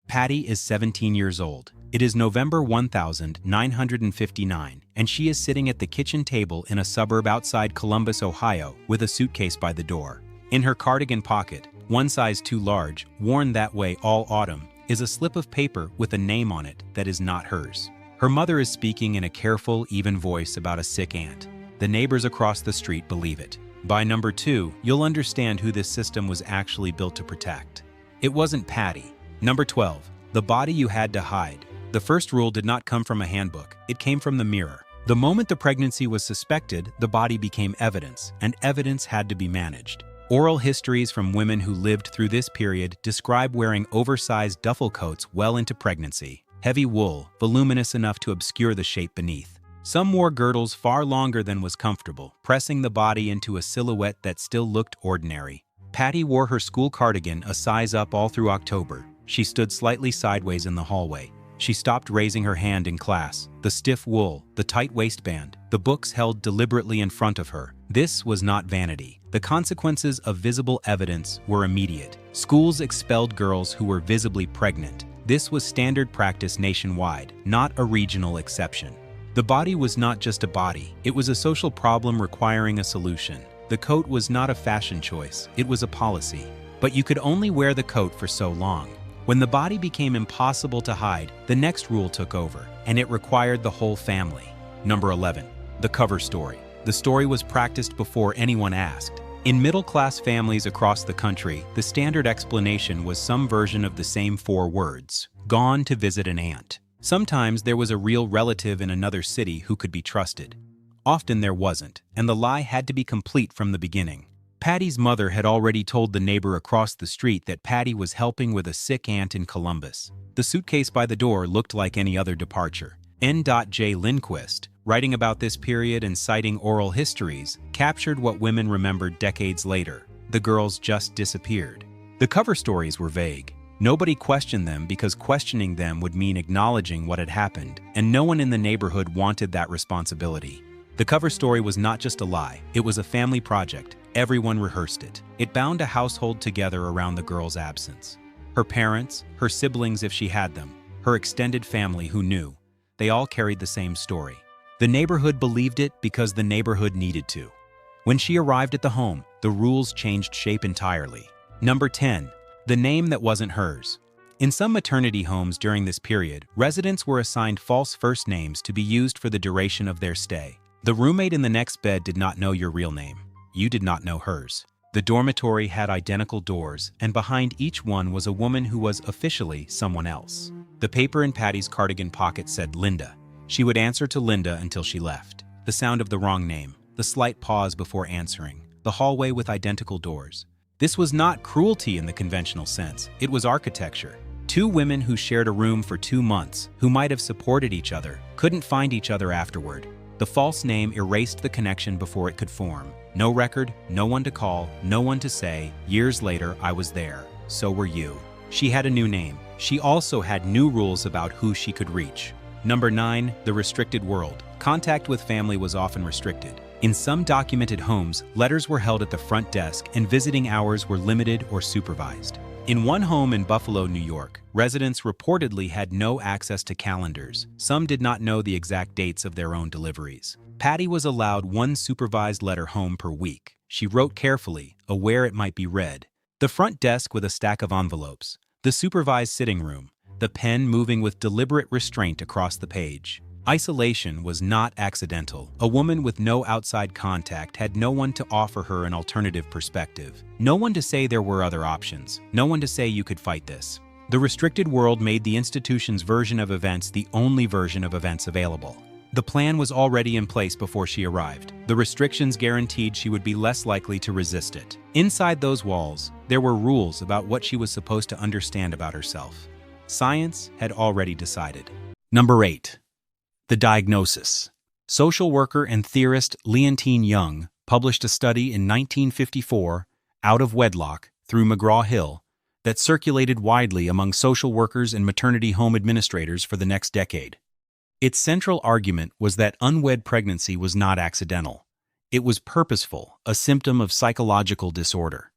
Patty is 17 years old. It is November 1959, and she is sitting at the kitchen table in a suburb outside Columbus, Ohio, with a suitcase by the door. In her cardigan pocket, one size too large, worn that way all autumn, is a slip of paper with a name on it that is not hers. Her mother is speaking in a careful, even voice about a sick aunt. The neighbors across the street believe it. By number 2, you'll understand who this system was actually built to protect. It wasn't Patty. Number 12, the body you had to hide. The first rule did not come from a handbook, it came from the mirror. The moment the pregnancy was suspected, the body became evidence, and evidence had to be managed. Oral histories from women who lived through this period describe wearing oversized duffel coats well into pregnancy, heavy wool, voluminous enough to obscure the shape beneath. Some wore girdles far longer than was comfortable, pressing the body into a silhouette that still looked ordinary. Patty wore her school cardigan a size up all through October. She stood slightly sideways in the hallway. She stopped raising her hand in class. The stiff wool, the tight waistband, the books held deliberately in front of her. This was not vanity. The consequences of visible evidence were immediate. Schools expelled girls who were visibly pregnant. This was standard practice nationwide, not a regional exception. The body was not just a body. It was a social problem requiring a solution. The coat was not a fashion choice. It was a policy. But you could only wear the coat for so long. When the body became impossible to hide, the next rule took over, and it required the whole family. Number 11. The cover story. The story was practiced before anyone asked. In middle-class families across the country, the standard explanation was some version of the same 4 words: gone to visit an aunt. Sometimes there was a real relative in another city who could be trusted. Often there wasn't, and the lie had to be complete from the beginning. Patty's mother had already told the neighbor across the street that Patty was helping with a sick aunt in Columbus. The suitcase by the door looked like any other departure. N.J. Lindquist, writing about this period and citing oral histories, captured what women remembered decades later. The girls just disappeared. The cover stories were vague. Nobody questioned them because questioning them would mean acknowledging what had happened, and no one in the neighborhood wanted that responsibility. The cover story was not just a lie, it was a family project. Everyone rehearsed it. It bound a household together around the girl's absence. Her parents, her siblings if she had them, her extended family who knew. They all carried the same story. The neighborhood believed it because the neighborhood needed to. When she arrived at the home, the rules changed shape entirely. Number 10. The name that wasn't hers. In some maternity homes during this period, residents were assigned false first names to be used for the duration of their stay. The roommate in the next bed did not know your real name. You did not know hers. The dormitory had identical doors, and behind each one was a woman who was officially someone else. The paper in Patty's cardigan pocket said Linda. She would answer to Linda until she left. The sound of the wrong name, the slight pause before answering, the hallway with identical doors. This was not cruelty in the conventional sense. It was architecture. 2 women who shared a room for 2 months, who might have supported each other, couldn't find each other afterward. The false name erased the connection before it could form. No record, no one to call, no one to say, years later, I was there. So were you. She had a new name. She also had new rules about who she could reach. Number 9, the restricted world. Contact with family was often restricted. In some documented homes, letters were held at the front desk and visiting hours were limited or supervised. In one home in Buffalo, New York, residents reportedly had no access to calendars. Some did not know the exact dates of their own deliveries. Patty was allowed 1 supervised letter home per week. She wrote carefully, aware it might be read. The front desk with a stack of envelopes. The supervised sitting room. The pen moving with deliberate restraint across the page. Isolation was not accidental. A woman with no outside contact had no one to offer her an alternative perspective. No one to say there were other options. No one to say you could fight this. The restricted world made the institution's version of events the only version of events available. The plan was already in place before she arrived. The restrictions guaranteed she would be less likely to resist it. Inside those walls, there were rules about what she was supposed to understand about herself. Science had already decided. Number 8. The diagnosis. Social worker and theorist Leontine Young published a study in 1954, Out of Wedlock, through McGraw-Hill, that circulated widely among social workers and maternity home administrators for the next decade. Its central argument was that unwed pregnancy was not accidental. It was purposeful, a symptom of psychological disorder.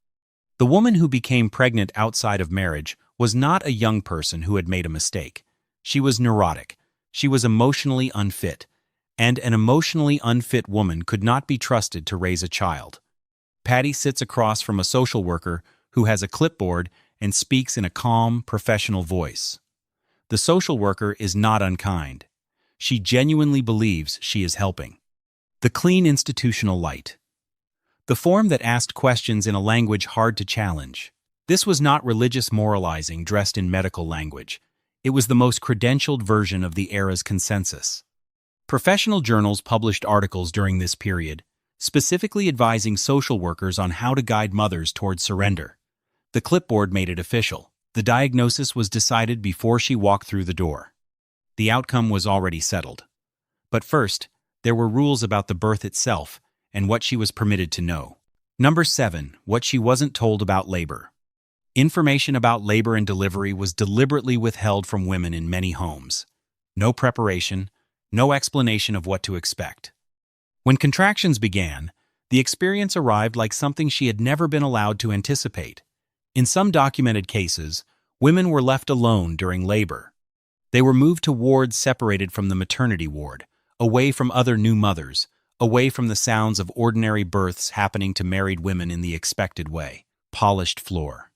The woman who became pregnant outside of marriage was not a young person who had made a mistake. She was neurotic. She was emotionally unfit. And an emotionally unfit woman could not be trusted to raise a child. Patty sits across from a social worker who has a clipboard and speaks in a calm, professional voice. The social worker is not unkind. She genuinely believes she is helping. The clean institutional light. The form that asked questions in a language hard to challenge. This was not religious moralizing dressed in medical language. It was the most credentialed version of the era's consensus. Professional journals published articles during this period, specifically advising social workers on how to guide mothers towards surrender. The clipboard made it official. The diagnosis was decided before she walked through the door. The outcome was already settled. But first, there were rules about the birth itself and what she was permitted to know. Number 7. What she wasn't told about labor. Information about labor and delivery was deliberately withheld from women in many homes. No preparation, no explanation of what to expect. When contractions began, the experience arrived like something she had never been allowed to anticipate. In some documented cases, women were left alone during labor. They were moved to wards separated from the maternity ward, away from other new mothers, away from the sounds of ordinary births happening to married women in the expected way. Polished floor.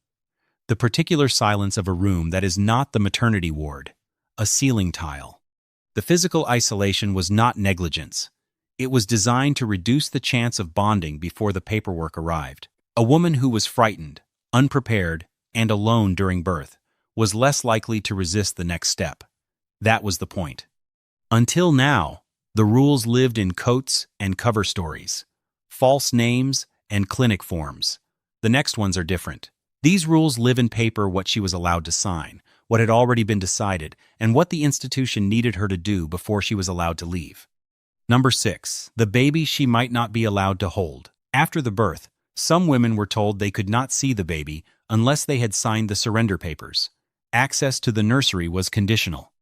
The particular silence of a room that is not the maternity ward. A ceiling tile. The physical isolation was not negligence. It was designed to reduce the chance of bonding before the paperwork arrived. A woman who was frightened, unprepared, and alone during birth was less likely to resist the next step. That was the point. Until now, the rules lived in coats and cover stories, false names and clinic forms. The next ones are different. These rules live in paper: what she was allowed to sign, what had already been decided, and what the institution needed her to do before she was allowed to leave. Number 6. The baby she might not be allowed to hold. After the birth, some women were told they could not see the baby unless they had signed the surrender papers. Access to the nursery was conditional.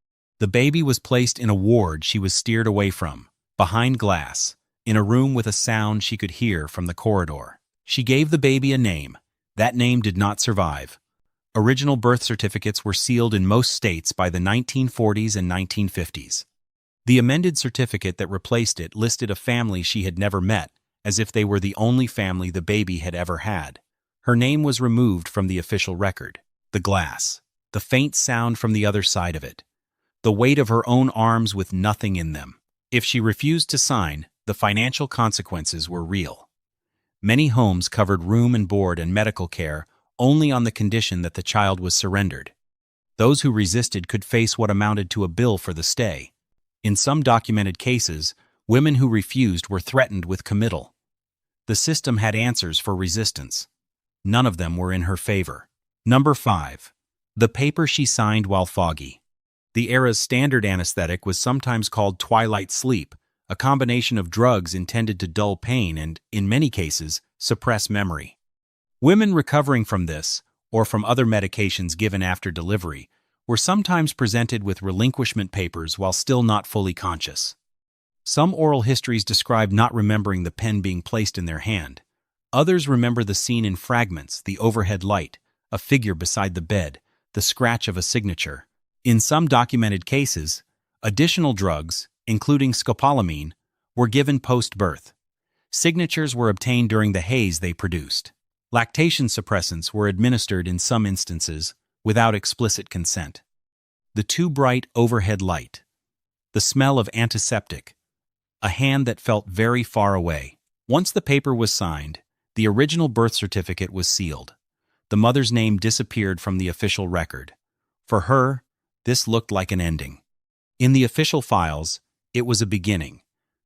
The baby was placed in a ward she was steered away from, behind glass, in a room with a sound she could hear from the corridor. She gave the baby a name. That name did not survive. Original birth certificates were sealed in most states by the 1940s and 1950s. The amended certificate that replaced it listed a family she had never met, as if they were the only family the baby had ever had. Her name was removed from the official record. The glass. The faint sound from the other side of it. The weight of her own arms with nothing in them. If she refused to sign, the financial consequences were real. Many homes covered room and board and medical care only on the condition that the child was surrendered. Those who resisted could face what amounted to a bill for the stay. In some documented cases, women who refused were threatened with committal. The system had answers for resistance. None of them were in her favor. Number 5. The paper she signed while foggy. The era's standard anesthetic was sometimes called twilight sleep, a combination of drugs intended to dull pain and, in many cases, suppress memory. Women recovering from this, or from other medications given after delivery, were sometimes presented with relinquishment papers while still not fully conscious. Some oral histories describe not remembering the pen being placed in their hand. Others remember the scene in fragments: the overhead light, a figure beside the bed, the scratch of a signature. In some documented cases, additional drugs, including scopolamine, were given post-birth. Signatures were obtained during the haze they produced. Lactation suppressants were administered in some instances without explicit consent. The too bright overhead light. The smell of antiseptic. A hand that felt very far away. Once the paper was signed, the original birth certificate was sealed. The mother's name disappeared from the official record. For her, this looked like an ending. In the official files, it was a beginning.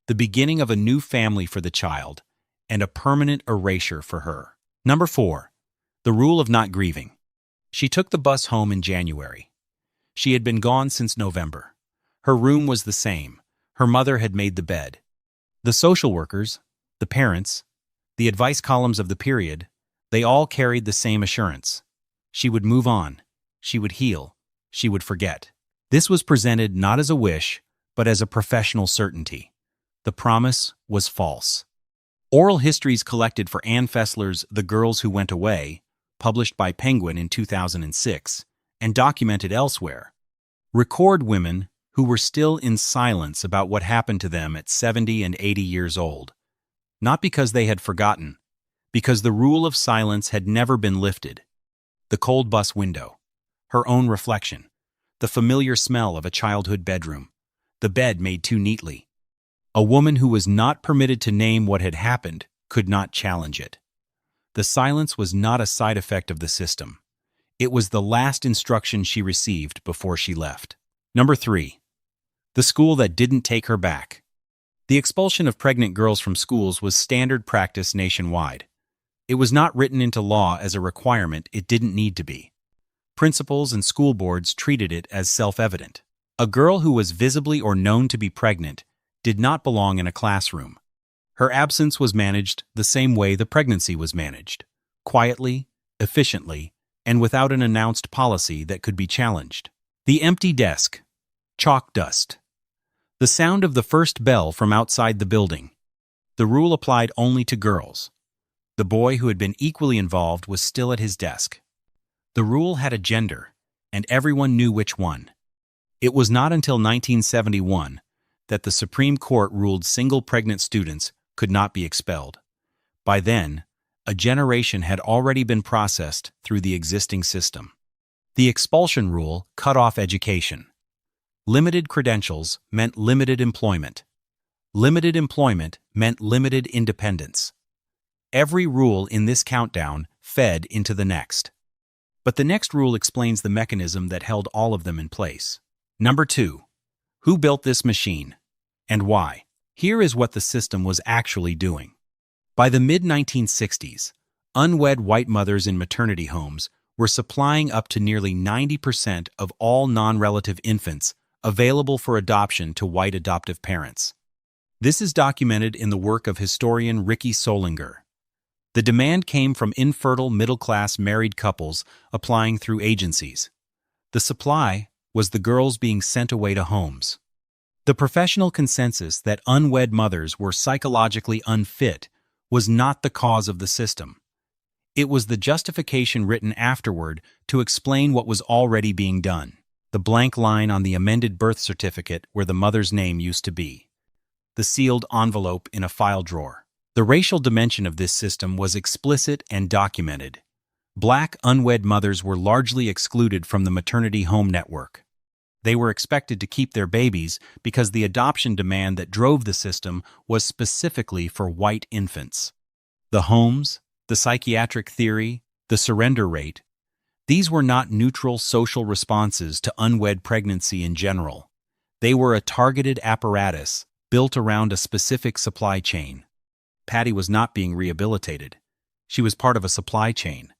The beginning of a new family for the child, and a permanent erasure for her. Number 4. The rule of not grieving. She took the bus home in January. She had been gone since November. Her room was the same. Her mother had made the bed. The social workers, the parents, the advice columns of the period, they all carried the same assurance. She would move on. She would heal. She would forget. This was presented not as a wish, but as a professional certainty. The promise was false. Oral histories collected for Ann Fessler's The Girls Who Went Away, published by Penguin in 2006, and documented elsewhere, record women who were still in silence about what happened to them at 70 and 80 years old, not because they had forgotten, because the rule of silence had never been lifted. The cold bus window, her own reflection, the familiar smell of a childhood bedroom, the bed made too neatly. A woman who was not permitted to name what had happened could not challenge it. The silence was not a side effect of the system. It was the last instruction she received before she left. Number 3. The school that didn't take her back. The expulsion of pregnant girls from schools was standard practice nationwide. It was not written into law as a requirement it didn't need to be. Principals and school boards treated it as self-evident. A girl who was visibly or known to be pregnant did not belong in a classroom. Her absence was managed the same way the pregnancy was managed, quietly, efficiently, and without an announced policy that could be challenged. The empty desk. Chalk dust. The sound of the first bell from outside the building. The rule applied only to girls. The boy who had been equally involved was still at his desk. The rule had a gender, and everyone knew which one. It was not until 1971 that the Supreme Court ruled single pregnant students could not be expelled. By then, a generation had already been processed through the existing system. The expulsion rule cut off education. Limited credentials meant limited employment. Limited employment meant limited independence. Every rule in this countdown fed into the next. But the next rule explains the mechanism that held all of them in place. Number 2. Who built this machine? And why? Here is what the system was actually doing. By the mid-1960s, unwed white mothers in maternity homes were supplying up to nearly 90% of all non-relative infants available for adoption to white adoptive parents. This is documented in the work of historian Ricky Solinger. The demand came from infertile middle-class married couples applying through agencies. The supply was the girls being sent away to homes. The professional consensus that unwed mothers were psychologically unfit was not the cause of the system. It was the justification written afterward to explain what was already being done. The blank line on the amended birth certificate where the mother's name used to be. The sealed envelope in a file drawer. The racial dimension of this system was explicit and documented. Black unwed mothers were largely excluded from the maternity home network. They were expected to keep their babies because the adoption demand that drove the system was specifically for white infants. The homes, the psychiatric theory, the surrender rate, these were not neutral social responses to unwed pregnancy in general. They were a targeted apparatus built around a specific supply chain. Patty was not being rehabilitated. She was part of a supply chain.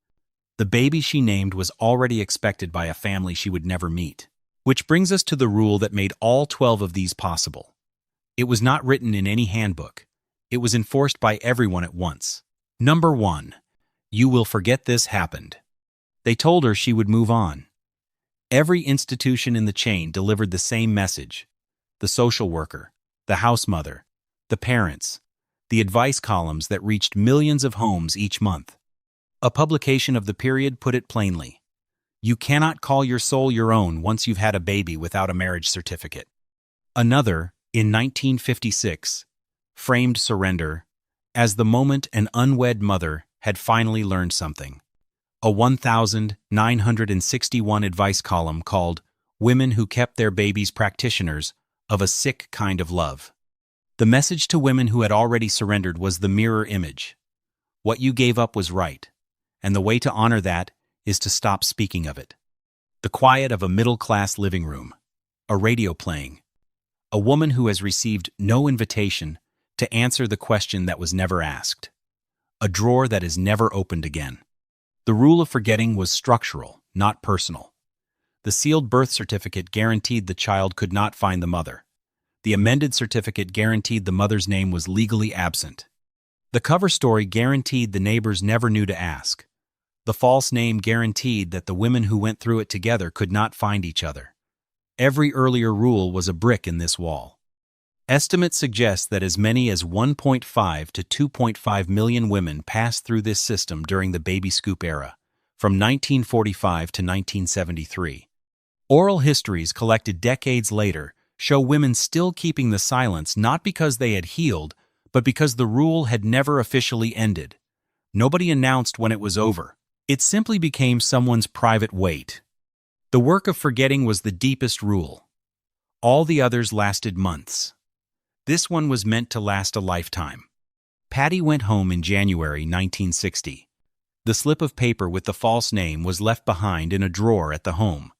The baby she named was already expected by a family she would never meet. Which brings us to the rule that made all 12 of these possible. It was not written in any handbook. It was enforced by everyone at once. Number 1. You will forget this happened. They told her she would move on. Every institution in the chain delivered the same message. The social worker, the house mother, the parents, the advice columns that reached millions of homes each month. A publication of the period put it plainly. You cannot call your soul your own once you've had a baby without a marriage certificate. Another, in 1956, framed surrender as the moment an unwed mother had finally learned something. A 1,961 advice column called Women Who Kept Their Babies Practitioners of a Sick Kind of Love. The message to women who had already surrendered was the mirror image. What you gave up was right, and the way to honor that is to stop speaking of it. The quiet of a middle-class living room, a radio playing, a woman who has received no invitation to answer the question that was never asked, a drawer that is never opened again. The rule of forgetting was structural, not personal. The sealed birth certificate guaranteed the child could not find the mother. The amended certificate guaranteed the mother's name was legally absent. The cover story guaranteed the neighbors never knew to ask. The false name guaranteed that the women who went through it together could not find each other. Every earlier rule was a brick in this wall. Estimates suggest that as many as 1.5 to 2.5 million women passed through this system during the baby scoop era, from 1945 to 1973. Oral histories collected decades later show women still keeping the silence not because they had healed, but because the rule had never officially ended. Nobody announced when it was over. It simply became someone's private weight. The work of forgetting was the deepest rule. All the others lasted months. This one was meant to last a lifetime. Patty went home in January 1960. The slip of paper with the false name was left behind in a drawer at the home.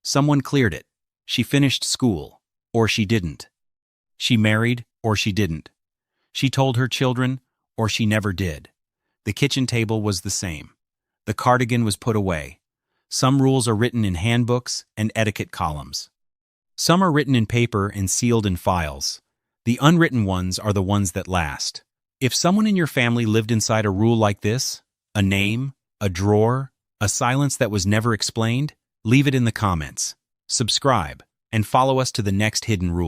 Someone cleared it. She finished school, or she didn't. She married, or she didn't. She told her children, or she never did. The kitchen table was the same. The cardigan was put away. Some rules are written in handbooks and etiquette columns. Some are written in paper and sealed in files. The unwritten ones are the ones that last. If someone in your family lived inside a rule like this, a name, a drawer, a silence that was never explained, leave it in the comments. Subscribe, and follow us to the next hidden rule.